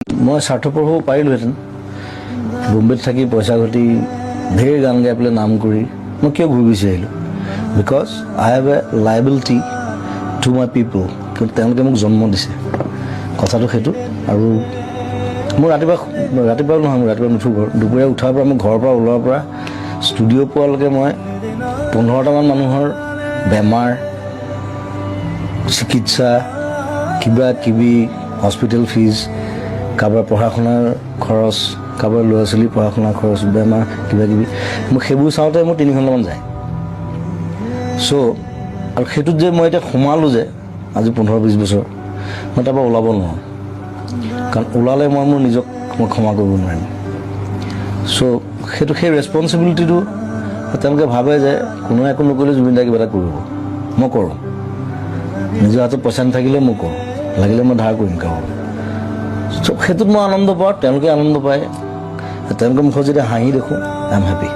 মই স্বাৰ্থপৰ হ'ব পাৰিলোহেঁতেন বোম্বেত থাকি পইচা ঘটি ঢেৰ গান গাই পেলাই নাম কৰি মই কিয় ঘূৰি গুচি আহিলোঁ because I have a liability to my পিপল কিন্তু তেওঁলোকে মোক জন্ম দিছে কথাটো সেইটো আৰু মোৰ ৰাতিপুৱা নহয় মোৰ ৰাতিপুৱা নুঠো দুপৰীয়া উঠাৰ পৰা মোৰ ঘৰৰ পৰা ওলোৱাৰ পৰা ষ্টুডিঅ' পোৱালৈকে মই 15টামান মানুহৰ বেমাৰ চিকিৎসা কিবা কিবি হস্পিটেল ফিজ কাৰোবাৰ পঢ়া শুনাৰ খৰচ কাৰোবাৰ ল'ৰা ছোৱালী পঢ়া শুনাৰ খৰচ বেমাৰ কিবা কিবি মোক সেইবোৰ চাওঁতে মোৰ 3 ঘণ্টামান যায় চ' আৰু সেইটোত যে মই এতিয়া সোমালোঁ যে আজি 15-20 বছৰ মই তাৰপৰা ওলাব নোৱাৰোঁ কাৰণ ওলালে মই মোৰ নিজক মই ক্ষমা কৰিব নোৱাৰিম চ' সেইটো সেই ৰেছপনচিবিলিটিটো তেওঁলোকে ভাবে যে কোনোৱে একো নকৰিলে জুবিন দাই কিবা এটা কৰিব মই কৰোঁ নিজৰ হাতত পইচা নাথাকিলে মই কৰোঁ লাগিলে মই ধাৰ কৰিম কাৰোবাৰ চ' সেইটোত মই আনন্দ পাওঁ তেওঁলোকে আনন্দ পায় তেওঁলোকৰ মুখত যেতিয়া হাঁহি দেখোঁ আই এম হেপী